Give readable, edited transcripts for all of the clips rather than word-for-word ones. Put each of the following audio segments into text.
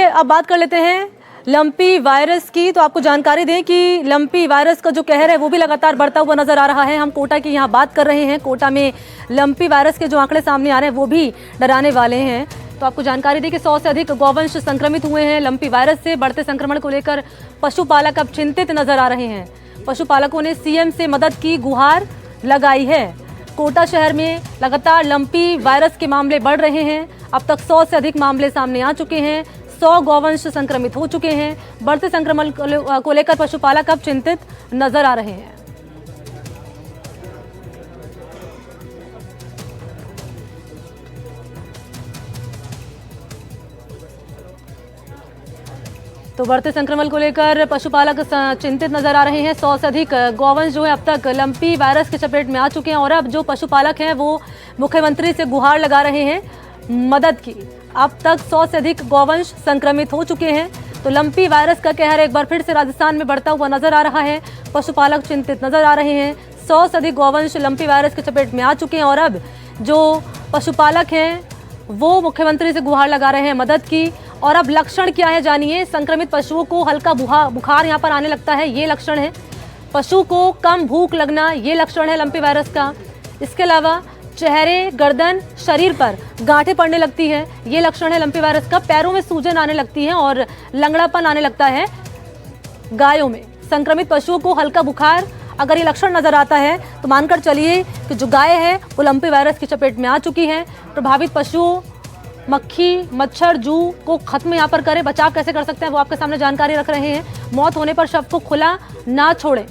अब बात कर लेते हैं लंपी वायरस की। तो आपको जानकारी दें कि लंपी वायरस का जो कहर है वो भी लगातार बढ़ता हुआ नजर आ रहा है। हम कोटा की यहाँ बात कर रहे हैं। कोटा में लंपी वायरस के जो आंकड़े सामने आ रहे हैं वो भी डराने वाले हैं। तो आपको जानकारी दें कि 100 से अधिक गौवंश संक्रमित हुए हैं लंपी वायरस से। बढ़ते संक्रमण को लेकर पशुपालक अब चिंतित नजर आ रहे हैं। पशुपालकों ने सीएम से मदद की गुहार लगाई है। कोटा शहर में लगातार लंपी वायरस के मामले बढ़ रहे हैं। अब तक 100 से अधिक मामले सामने आ चुके हैं। 100 गौवंश संक्रमित हो चुके हैं। बढ़ते संक्रमण को लेकर पशुपालक अब चिंतित नजर आ रहे हैं। तो बढ़ते संक्रमण को लेकर पशुपालक चिंतित नजर आ रहे हैं। 100 से अधिक गौवंश जो है अब तक लंपी वायरस की चपेट में आ चुके हैं और अब जो पशुपालक हैं वो मुख्यमंत्री से गुहार लगा रहे हैं मदद की। अब तक 100 से अधिक गौवंश संक्रमित हो चुके हैं। तो लंपी वायरस का कहर एक बार फिर से राजस्थान में बढ़ता हुआ नजर आ रहा है। पशुपालक चिंतित नजर आ रहे हैं। 100 से अधिक गौवंश लंपी वायरस की चपेट में आ चुके हैं और अब जो पशुपालक हैं वो मुख्यमंत्री से गुहार लगा रहे हैं मदद की। और अब लक्षण क्या है जानिए। संक्रमित पशुओं को हल्का बुखार यहाँ पर आने लगता है, ये लक्षण है। पशु को कम भूख लगना, ये लक्षण है लंपी वायरस का। इसके अलावा चेहरे, गर्दन, शरीर पर गांठें पड़ने लगती है, ये लक्षण है लंपी वायरस का। पैरों में सूजन आने लगती है और लंगड़ापन आने लगता है गायों में। संक्रमित पशुओं को हल्का बुखार अगर ये लक्षण नजर आता है तो मानकर चलिए कि जो गाय है वो लंपी वायरस की चपेट में आ चुकी है। प्रभावित पशुओं मक्खी, मच्छर, जू को खत्म यहाँ पर करें। बचाव कैसे कर सकते हैं वो आपके सामने जानकारी रख रहे हैं। मौत होने पर शव को खुला ना छोड़ें।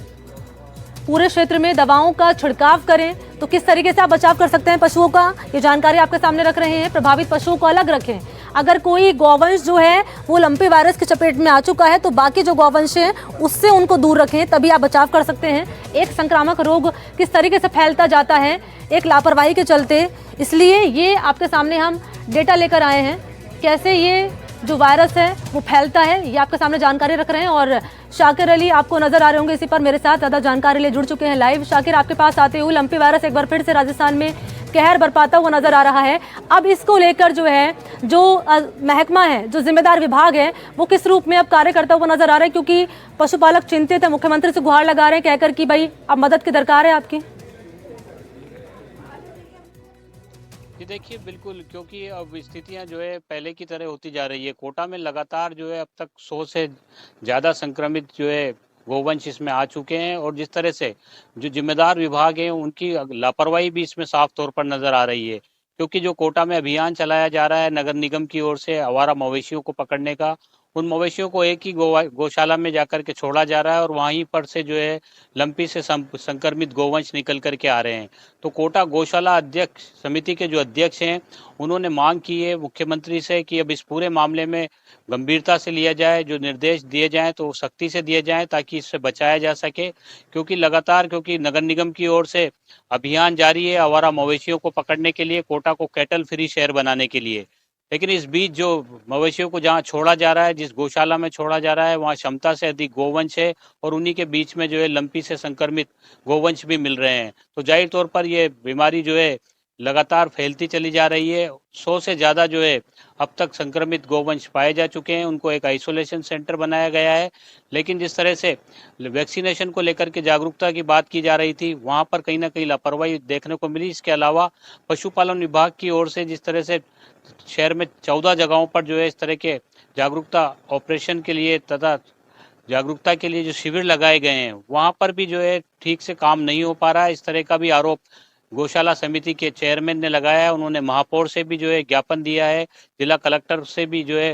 पूरे क्षेत्र में दवाओं का छिड़काव करें। तो किस तरीके से आप बचाव कर सकते हैं पशुओं का, ये जानकारी आपके सामने रख रहे हैं। प्रभावित पशुओं को अलग रखें। अगर कोई गौवंश जो है वो लंपी वायरस की चपेट में आ चुका है तो बाकी जो गौवंश हैं उससे उनको दूर रखें, तभी आप बचाव कर सकते हैं। एक संक्रामक रोग किस तरीके से फैलता जाता है एक लापरवाही के चलते, इसलिए ये आपके सामने हम डेटा लेकर आए हैं। कैसे ये जो वायरस है वो फैलता है ये आपके सामने जानकारी रख रहे हैं। और शाकिर अली आपको नजर आ रहे होंगे इसी पर मेरे साथ ज़्यादा जानकारी लिए जुड़ चुके हैं लाइव। शाकिर, आपके पास आते हुए लंपी वायरस एक बार फिर से राजस्थान में कहर बरपाता हुआ नजर आ रहा है। अब इसको लेकर जो है जो महकमा है, जो जिम्मेदार विभाग है, वो किस रूप में अब कार्य करता हुआ नजर आ रहा है, क्योंकि पशुपालक चिंतित है, मुख्यमंत्री से गुहार लगा रहे हैं कहकर कि भाई अब मदद की दरकार है आपकी। जी देखिए, बिल्कुल, क्योंकि अब स्थितियां जो है पहले की तरह होती जा रही है। कोटा में लगातार जो है अब तक 100 से ज़्यादा संक्रमित जो है गोवंश इसमें आ चुके हैं और जिस तरह से जो जिम्मेदार विभाग हैं उनकी लापरवाही भी इसमें साफ तौर पर नजर आ रही है। क्योंकि जो कोटा में अभियान चलाया जा रहा है नगर निगम की ओर से आवारा मवेशियों को पकड़ने का, उन मवेशियों को एक ही गौशाला में जाकर के छोड़ा जा रहा है और वहीं पर से जो है लंपी से संक्रमित गोवंश निकल करके आ रहे हैं। तो कोटा गौशाला अध्यक्ष समिति के जो अध्यक्ष हैं उन्होंने मांग की है मुख्यमंत्री से कि अब इस पूरे मामले में गंभीरता से लिया जाए, जो निर्देश दिए जाएं तो सख्ती से दिए जाएं ताकि इससे बचाया जा सके। क्योंकि नगर निगम की ओर से अभियान जारी है आवारा मवेशियों को पकड़ने के लिए, कोटा को कैटल फ्री शहर बनाने के लिए। लेकिन इस बीच जो मवेशियों को जहां छोड़ा जा रहा है, जिस गौशाला में छोड़ा जा रहा है, वहां क्षमता से अधिक गोवंश है और उन्हीं के बीच में जो है लंपी से संक्रमित गोवंश भी मिल रहे हैं। तो जाहिर तौर पर ये बीमारी जो है लगातार फैलती चली जा रही है। 100 से ज़्यादा जो है अब तक संक्रमित गोवंश पाए जा चुके हैं। उनको एक आइसोलेशन सेंटर बनाया गया है। लेकिन जिस तरह से वैक्सीनेशन को लेकर के जागरूकता की बात की जा रही थी, वहां पर कहीं ना कहीं लापरवाही देखने को मिली। इसके अलावा पशुपालन विभाग की ओर से जिस तरह से शहर में 14 जगहों पर जो है इस तरह के जागरूकता ऑपरेशन के लिए तथा जागरूकता के लिए जो शिविर लगाए गए हैं, वहां पर भी जो है ठीक से काम नहीं हो पा रहा है। इस तरह का भी आरोप गौशाला समिति के चेयरमैन ने लगाया है। उन्होंने महापौर से भी जो है ज्ञापन दिया है, जिला कलेक्टर से भी जो है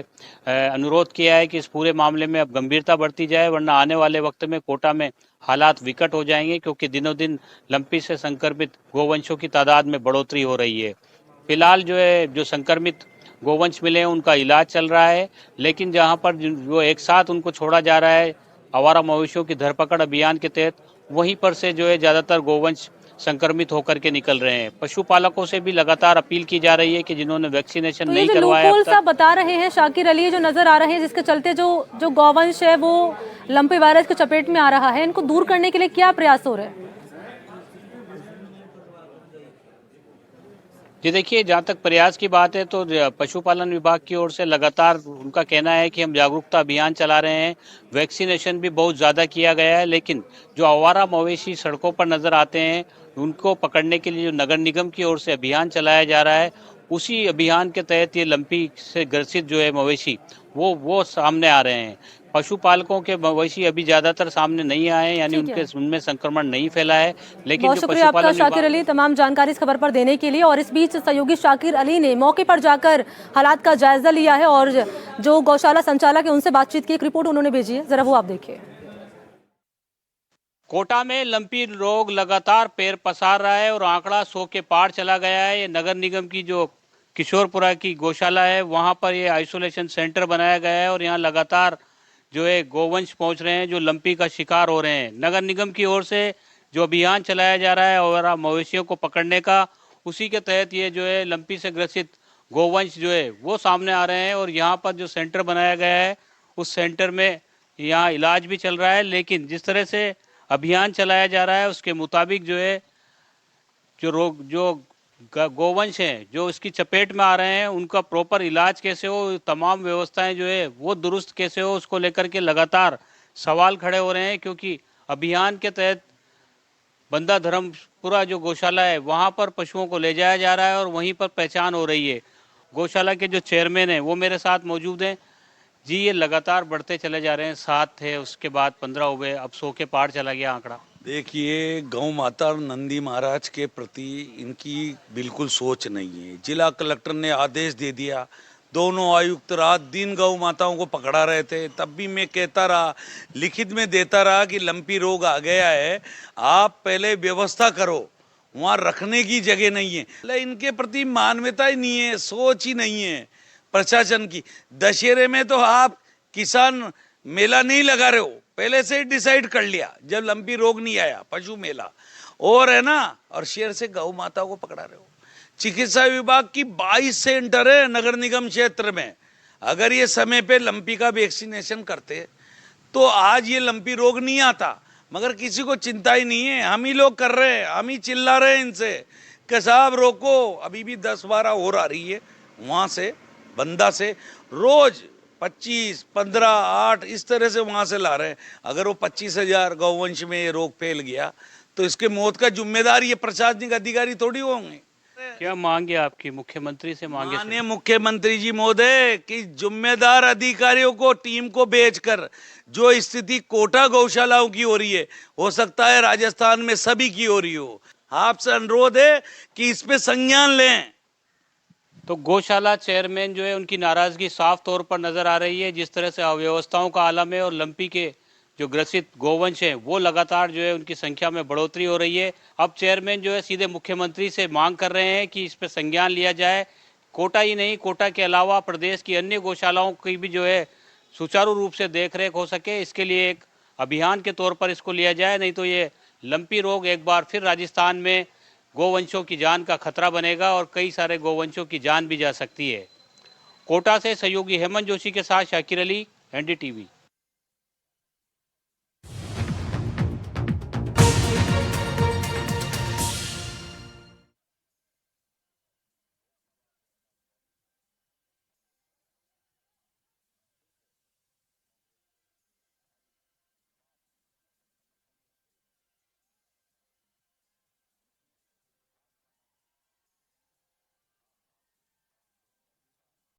अनुरोध किया है कि इस पूरे मामले में अब गंभीरता बढ़ती जाए, वरना आने वाले वक्त में कोटा में हालात विकट हो जाएंगे। क्योंकि दिनों दिन लंपी से संक्रमित गोवंशों की तादाद में बढ़ोतरी हो रही है। फिलहाल जो है जो संक्रमित गोवंश मिले हैं उनका इलाज चल रहा है, लेकिन जहां पर जो एक साथ उनको छोड़ा जा रहा है आवारा मवेशियों की धरपकड़ अभियान के तहत, वहीं पर से जो है ज़्यादातर गोवंश संक्रमित होकर के निकल रहे हैं। पशुपालकों से भी लगातार अपील की जा रही है कि जिन्होंने वैक्सीनेशन नहीं करवाया अब तक बता रहे हैं शाकिर अली जो नजर आ रहे हैं, जिसके चलते जो गौवंश है वो लंपी वायरस की चपेट में आ रहा है, इनको दूर करने के लिए क्या प्रयास हो रहे हैं? जी देखिए, जहाँ तक प्रयास की बात है तो पशुपालन विभाग की ओर से लगातार उनका कहना है कि हम जागरूकता अभियान चला रहे हैं, वैक्सीनेशन भी बहुत ज़्यादा किया गया है, लेकिन जो आवारा मवेशी सड़कों पर नज़र आते हैं, उनको पकड़ने के लिए जो नगर निगम की ओर से अभियान चलाया जा रहा है, उसी अभियान के तहत ये लंपी से ग्रसित जो है मवेशी, वो सामने आ रहे हैं। पशुपालकों के मवेशी अभी ज़्यादातर सामने नहीं आए हैं, यानी ठीक है। उनमें संक्रमण नहीं फैला है, लेकिन बहुत जो शुक्रिया आपका पशुपालन शाकिर विभाग अली, तमाम जानकारी इस खबर पर देने के लिए। और इस बीच सहयोगी शाकिर अली ने मौके पर जाकर हालात का जायजा लिया है और जो गौशाला संचालक है उनसे बातचीत की, एक रिपोर्ट उन्होंने भेजी है, जरा वो आप देखिए। कोटा में लंपी रोग लगातार पैर पसार रहा है और आंकड़ा 100 के पार चला गया है। ये नगर निगम की जो किशोरपुरा की गौशाला है, वहां पर ये आइसोलेशन सेंटर बनाया गया है और यहाँ लगातार जो है गोवंश पहुंच रहे हैं जो लंपी का शिकार हो रहे हैं। नगर निगम की ओर से जो अभियान चलाया जा रहा है और मवेशियों को पकड़ने का, उसी के तहत ये जो है लंपी से ग्रसित गोवंश जो है वो सामने आ रहे हैं। और यहाँ पर जो सेंटर बनाया गया है, उस सेंटर में यहाँ इलाज भी चल रहा है, लेकिन जिस तरह से अभियान चलाया जा रहा है उसके मुताबिक जो है जो गोवंश हैं जो इसकी चपेट में आ रहे हैं, उनका प्रॉपर इलाज कैसे हो, तमाम व्यवस्थाएं जो है वो दुरुस्त कैसे हो, उसको लेकर के लगातार सवाल खड़े हो रहे हैं। क्योंकि अभियान के तहत बंदा धर्मपुरा जो गौशाला है वहां पर पशुओं को ले जाया जा रहा है और वहीं पर पहचान हो रही है। गौशाला के जो चेयरमैन हैं वो मेरे साथ मौजूद हैं। जी, ये लगातार बढ़ते चले जा रहे हैं, 7 थे, उसके बाद 15 हो गए, अब 100 के पार चला गया आंकड़ा। देखिए, गौ माता और नंदी महाराज के प्रति इनकी बिल्कुल सोच नहीं है। जिला कलेक्टर ने आदेश दे दिया, दोनों आयुक्त रात दिन गौ माताओं को पकड़ा रहे थे, तब भी मैं कहता रहा, लिखित में देता रहा कि लंपी रोग आ गया है, आप पहले व्यवस्था करो, वहाँ रखने की जगह नहीं है। इनके प्रति मानवता ही नहीं है, सोच ही नहीं है प्रशासन की। दशहरे में तो आप किसान मेला नहीं लगा रहे हो, पहले से ही डिसाइड कर लिया जब लंपी रोग नहीं आया, पशु मेला और है ना, और शेर से गौ माता को पकड़ा रहे हो। चिकित्सा विभाग की 22 सेंटर है नगर निगम क्षेत्र में। अगर ये समय पे लंपी का वैक्सीनेशन करते तो आज ये लंपी रोग नहीं आता, मगर किसी को चिंता ही नहीं है। हम ही लोग कर रहे हैं, हम ही चिल्ला रहे हैं इनसे कि साहब रोको। अभी भी 10-12 और आ रही है वहां से, बंदा से, रोज 25, 15, 8 इस तरह से वहां से ला रहे हैं। अगर वो 25,000 गौवंश में ये रोग फैल गया तो इसके मौत का जिम्मेदार ये प्रशासनिक अधिकारी थोड़ी होंगे। क्या मांगे आपकी मुख्यमंत्री से मांगे? माननीय मुख्यमंत्री जी महोदय कि जिम्मेदार अधिकारियों को, टीम को भेजकर जो स्थिति कोटा गौशालाओं की हो रही है, हो सकता है राजस्थान में सभी की हो रही हो। आपसे अनुरोध है कि इस पे संज्ञान लें। तो गौशाला चेयरमैन जो है उनकी नाराजगी साफ तौर पर नजर आ रही है। जिस तरह से अव्यवस्थाओं का आलम है और लंपी के जो ग्रसित गोवंश हैं वो लगातार जो है उनकी संख्या में बढ़ोतरी हो रही है। अब चेयरमैन जो है सीधे मुख्यमंत्री से मांग कर रहे हैं कि इस पर संज्ञान लिया जाए। कोटा ही नहीं, कोटा के अलावा प्रदेश की अन्य गौशालाओं की भी जो है सुचारू रूप से देखरेख हो सके, इसके लिए एक अभियान के तौर पर इसको लिया जाए। नहीं तो ये लंपी रोग एक बार फिर राजस्थान में गोवंशों की जान का खतरा बनेगा और कई सारे गोवंशों की जान भी जा सकती है। कोटा से सहयोगी हेमंत जोशी के साथ शाकिर अली, एनडीटीवी।